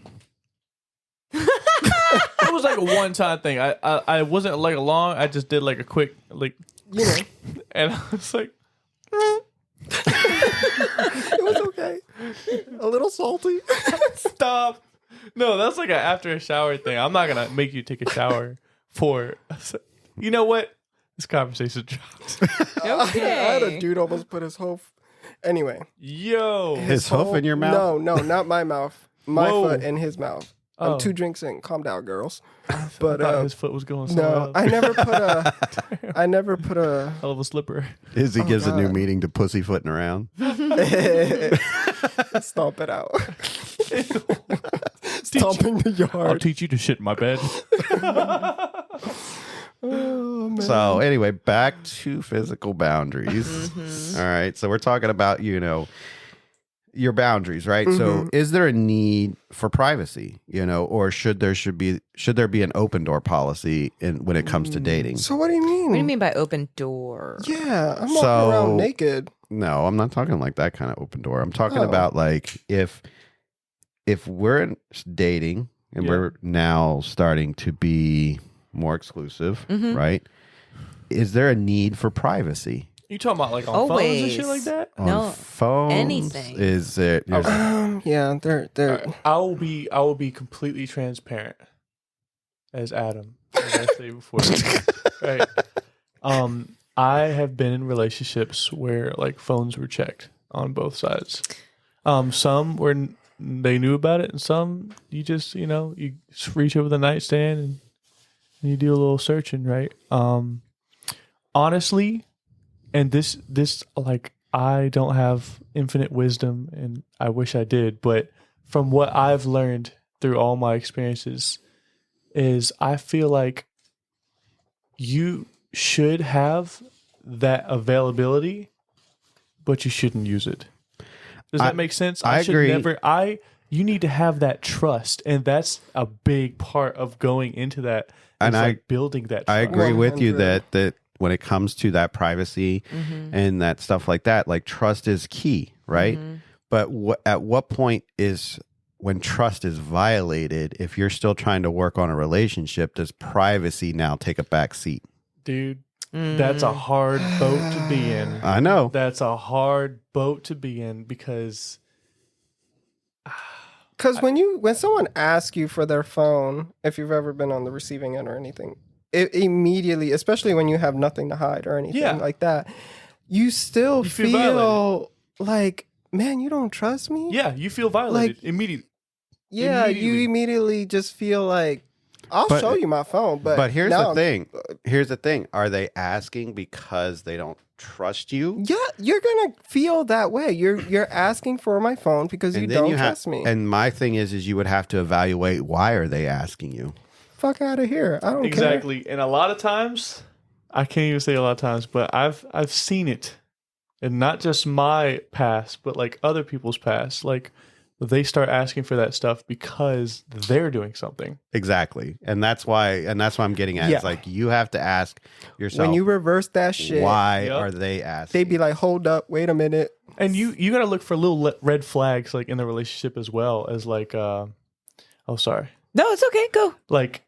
It was like a one-time thing. I wasn't like a long. I just did like a quick like, You know, and I was like, it was okay. A little salty. stop. No, that's like an after a shower thing. I'm not gonna make you take a shower for. You know what? This conversation dropped. I had a dude almost put his whole. Anyway, Yo. His hoof in your mouth? No, not my mouth. My Whoa. foot in his mouth. Oh. I'm 2 drinks in. Calm down, girls. I But thought his foot was going somewhere no, else. I never put a. Hell of a slipper. Izzy gives a new God. meaning to pussyfooting around. Stomp it out. Stomping the I'll yard. teach you to shit in my bed. Oh, man. So anyway, back to physical boundaries. All right. So we're talking about, you know, your boundaries, right? So is there a need for privacy, you know, or should there be an open door policy when it comes to dating? So what do you mean? What do you mean by open door? Yeah, I'm walking So- around naked. No, I'm not talking like that kind of open door. I'm talking about like if we're dating and Yeah. we're now starting to be more exclusive, right? Is there a need for privacy? You talking about like on phones and shit like Always. that? On No, phones? anything. Is it? Yeah, they're. I will be completely transparent as Adam, as I say before. Right. I have been in relationships where like phones were checked on both sides. Some where they knew about it, and some you just you just reach over the nightstand and you do a little searching, right? Honestly, and this like I don't have infinite wisdom, and I wish I did, but from what I've learned through all my experiences is I feel like you should have that availability, but you shouldn't use it. Does that make sense? I agree. You need to have that trust, and that's a big part of going into that. And building that trust. I agree 100. with you that when it comes to that privacy and that stuff like that, like trust is key, right? But at what point is when trust is violated, if you're still trying to work on a relationship, does privacy now take a back seat? Dude, that's a hard boat to be in. I know. That's a hard boat to be in because when someone asks you for their phone, if you've ever been on the receiving end or anything, it immediately, especially when you have nothing to hide or anything like that, you still feel like, man, you don't trust me? yeah, you feel violated immediately. Yeah, you immediately just feel like, I'll show you my phone. But here's the thing. Here's the thing. Are they asking because they don't trust you? Yeah, you're gonna feel that way. You're asking for my phone because you don't trust me. And my thing is you would have to evaluate, why are they asking you? Fuck out of here. I don't care. Exactly. And a lot of times, I can't even say a lot of times, but I've seen it. And not just my past, but like other people's past. Like they start asking for that stuff because they're doing something. Exactly. And that's why I'm getting at. Yeah. It's like you have to ask yourself, When you reverse that shit, why are they asking? they be like, hold up, wait a minute. And you got to look for little red flags like in the relationship as well as like, oh, sorry. No, it's okay. Go. Like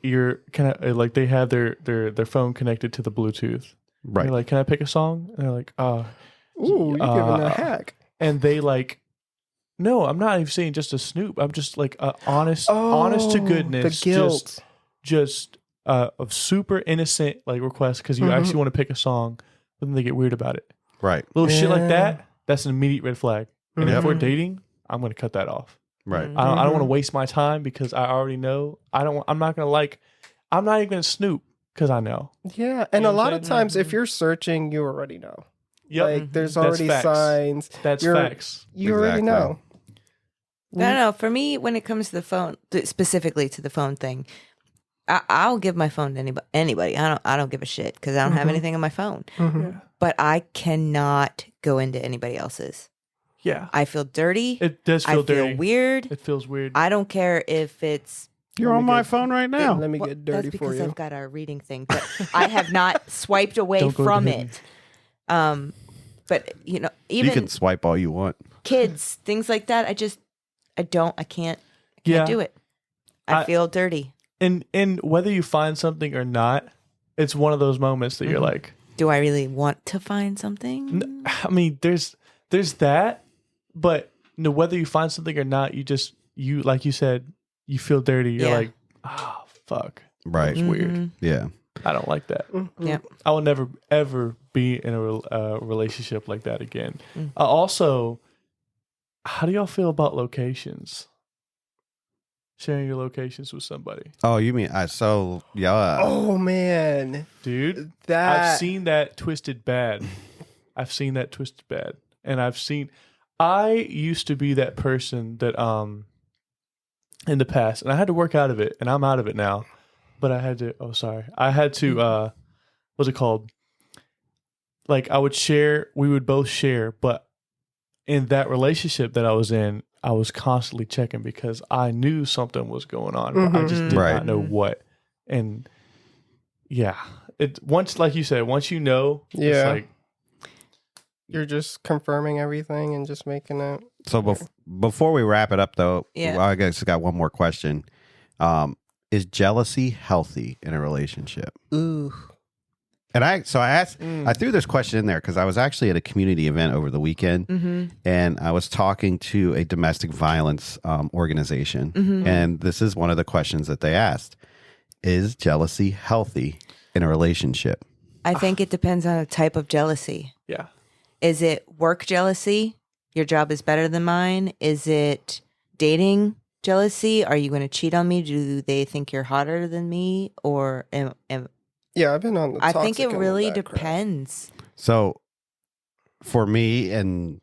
you're kind of like they have their phone connected to the Bluetooth. Right. You're like, can I pick a song? And they're like, Ooh, you're giving a hack. and they like, no, I'm not even saying just a snoop. I'm just like honest to goodness, the guilt. just a super innocent like request because you actually want to pick a song, but then they get weird about it. Right. Little shit like that. That's an immediate red flag. And if Yep. we're dating, I'm going to cut that off. Right. I don't want to waste my time because I already know. I'm not even going to snoop because I know. Yeah, and know a what I'm lot of saying? times if you're searching, you already know. Yep. Like there's That's already facts. signs. That's You're- facts. You already Exactly. know. I don't know. For me, when it comes to the phone, specifically to the phone thing, I'll give my phone to anybody. I don't give a shit because I don't have anything on my phone. Yeah. But I cannot go into anybody else's. Yeah. I feel dirty. It does feel I feel dirty. weird. It feels weird. I don't care if it's. You're on my phone right now. Let me Well, get dirty that's for because you. I've got a reading thing, but I have not swiped away Don't go from to it. But You even can swipe all you want. kids, things like that, I can't Yeah. do it. I- I feel dirty. And whether you find something or not, it's one of those moments that you're like, Do I really want to find something? I mean, there's that, but whether you find something or not, you like you said, you feel dirty. You're Yeah. like, oh fuck, Right. it's weird. Yeah. I don't like that. Yeah. I will never ever be in a relationship like that again. Also, how do y'all feel about locations? Sharing your locations with somebody, Oh, you mean yeah. Oh man, dude. that I've seen that twisted bad. And I used to be that person that in the past, and I had to work out of it, and I'm out of it now. But I had to what's it called? Like we would both share, but in that relationship that I was in, I was constantly checking because I knew something was going on, but I just did Right. not know what. And yeah, like you said, once you know, Yeah. it's like, you're just confirming everything and just making it. So before we wrap it up, though, Yeah. I guess I got one more question. Is jealousy healthy in a relationship? Ooh. And I asked, I threw this question in there because I was actually at a community event over the weekend, and I was talking to a domestic violence organization, and this is one of the questions that they asked: is jealousy healthy in a relationship? I think it depends on the type of jealousy. yeah. Is it work jealousy? Your job is better than mine. Is it dating jealousy? Are you going to cheat on me? Do they think you're hotter than me? Or Yeah, I've been on the I think toxic it end of really that crap. depends. So for me, and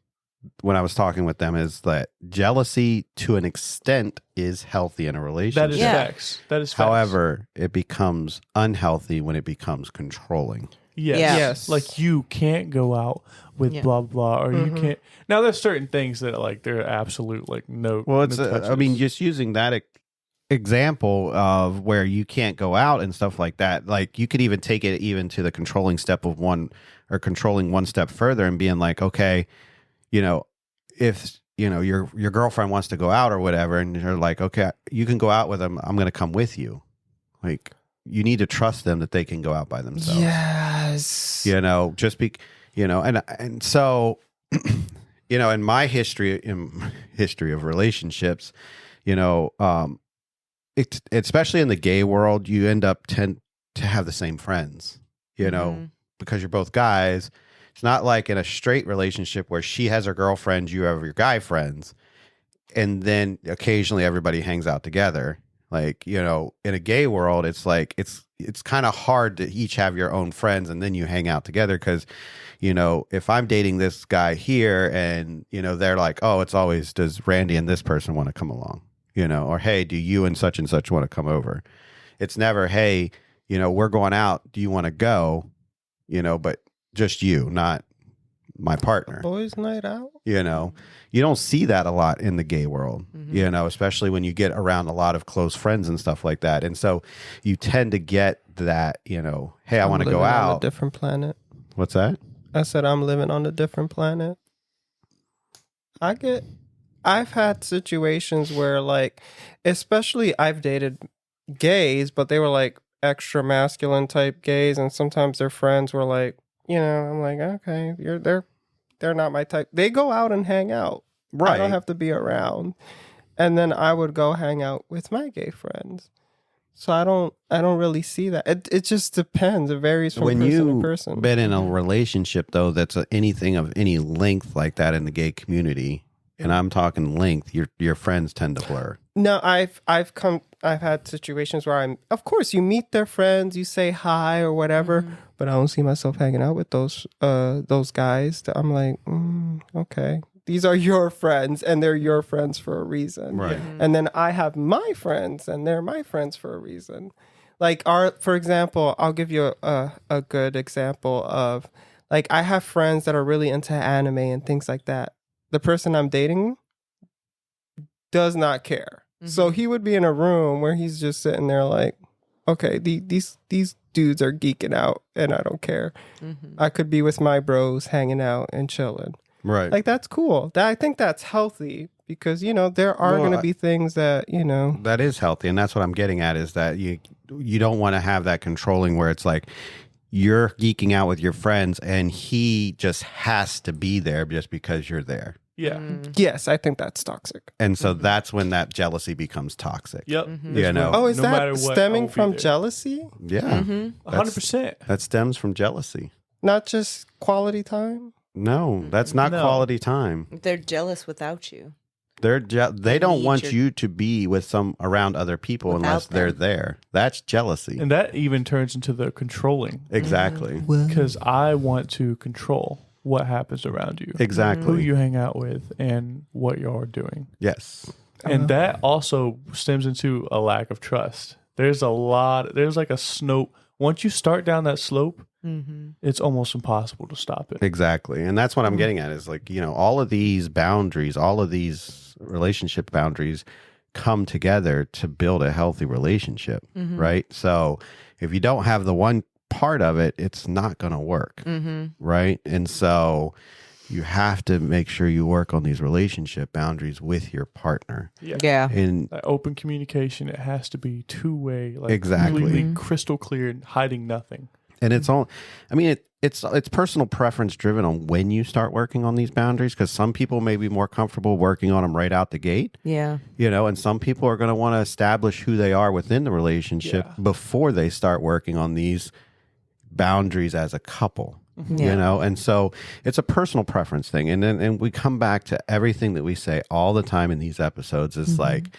when I was talking with them is that jealousy to an extent is healthy in a relationship. That is Yeah. facts. That is facts. However, it becomes unhealthy when it becomes controlling. Yes. Yeah. Yes. Like you can't go out with Yeah. blah blah, or you can't. Now there's certain things that like they're absolute like no. Well, it's no I mean, touches. just using that example of where you can't go out and stuff like that. Like you could even take it even to the controlling step of one, or controlling one step further and being like, okay, if your girlfriend wants to go out or whatever, and you're like, okay, you can go out with them. I'm going to come with you. Like you need to trust them that they can go out by themselves. Yes. Just be, and so, in my history of relationships, especially in the gay world, you tend to have the same friends, because you're both guys. It's not like in a straight relationship where she has her girlfriend, you have your guy friends, and then occasionally everybody hangs out together. Like, in a gay world, it's like it's kind of hard to each have your own friends and then you hang out together because, if I'm dating this guy here and, they're like, oh, it's always, does Randy and this person want to come along? Or hey, do you and such want to come over? It's never, hey, we're going out. Do you want to go? But just you, not my partner. Boys' night out. You don't see that a lot in the gay world, especially when you get around a lot of close friends and stuff like that. And so you tend to get that, hey, I want to go out. On a different planet. What's that? I said I'm living on a different planet. I've had situations where, like, especially I've dated gays, but they were like extra masculine type gays, and sometimes their friends were like, I'm like, okay, they're not my type. They go out and hang out. Right. I don't have to be around. And then I would go hang out with my gay friends. So I don't really see that. It just depends. It varies from person to person. When you've been in a relationship though that's anything of any length like that in the gay community, and I'm talking length, your friends tend to blur. No, I've had situations where of course you meet their friends, you say hi or whatever, but I don't see myself hanging out with those guys. I'm like, okay, these are your friends and they're your friends for a reason. Right. And then I have my friends and they're my friends for a reason. Like for example, I'll give you a good example of, like, I have friends that are really into anime and things like that. The person I'm dating does not care. So he would be in a room where he's just sitting there like, okay, these dudes are geeking out and I don't care. I could be with my bros hanging out and chilling. Right. Like, that's cool. I think that's healthy because, there are going to be things that, that is healthy. And that's what I'm getting at is that you don't want to have that controlling where it's like you're geeking out with your friends and he just has to be there just because you're there. Yeah. Yes, I think that's toxic. And so that's when that jealousy becomes toxic. Yep. Oh, is No matter that what, I stemming will be from there. jealousy? Yeah. 100%. That stems from jealousy. Not just quality time? No, that's not No. quality time. They're jealous without you. They don't need want your- you to be with around other people Without unless they're them. there. That's jealousy. And that even turns into the controlling Exactly. because I want to control what happens around you, Exactly. who you hang out with, and what you're doing. Yes. And that also stems into a lack of trust. There's like a slope. Once you start down that slope, it's almost impossible to stop it. Exactly. And that's what I'm getting at is like, all of these boundaries, all of these relationship boundaries come together to build a healthy relationship, right? So if you don't have the one part of it, it's not going to work, right? And so you have to make sure you work on these relationship boundaries with your partner. Yeah. And That open communication, it has to be two-way, like Exactly. completely crystal clear and hiding nothing. and it's all, I mean, it's personal preference driven on when you start working on these boundaries, because some people may be more comfortable working on them right out the gate. Yeah. And some people are going to want to establish who they are within the relationship before they start working on these boundaries as a couple. Yeah. And so it's a personal preference thing. And we come back to everything that we say all the time in these episodes. It's like,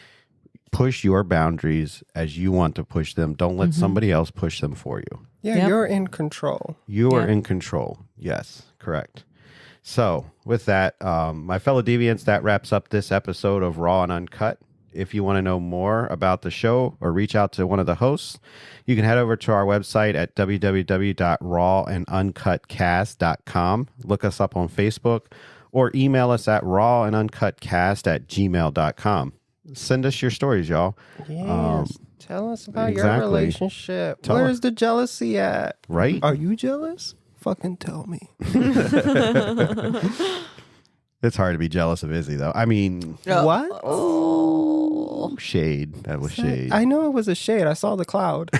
push your boundaries as you want to push them. Don't let somebody else push them for you. Yeah, Yep. you're in control. You are Yeah. in control. Yes, correct. So with that, my fellow deviants, that wraps up this episode of Raw and Uncut. If you want to know more about the show or reach out to one of the hosts, you can head over to our website at www.rawanduncutcast.com. Look us up on Facebook or email us at rawanduncutcast@gmail.com. Send us your stories, y'all. Yes. Tell us about your exactly. relationship. Tell Where's us. the jealousy at? Right? Are you jealous? Fucking tell me. It's hard to be jealous of Izzy, though. I mean, What? Oh. shade. That was shade. I know it was a shade. I saw the cloud.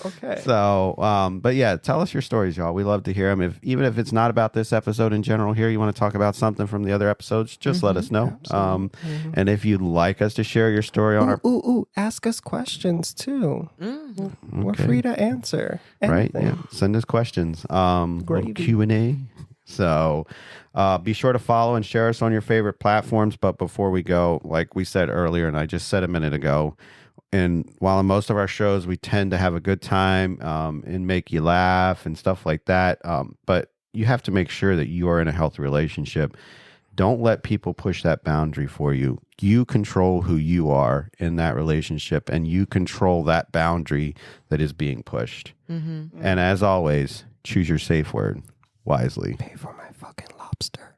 Okay. So, but yeah, tell us your stories, y'all. We love to hear them. Even if it's not about this episode in general here, you want to talk about something from the other episodes, just let us know. And if you'd like us to share your story on our... Ask us questions too. We're Okay. free to answer. Right? Anything. Yeah. Send us questions. Little Gravy. Q&A. So be sure to follow and share us on your favorite platforms. But before we go, like we said earlier, and I just said a minute ago, and while in most of our shows, we tend to have a good time and make you laugh and stuff like that. But you have to make sure that you are in a healthy relationship. Don't let people push that boundary for you. You control who you are in that relationship, and you control that boundary that is being pushed. Mm-hmm. And as always, choose your safe word wisely. Pay for my fucking lobster.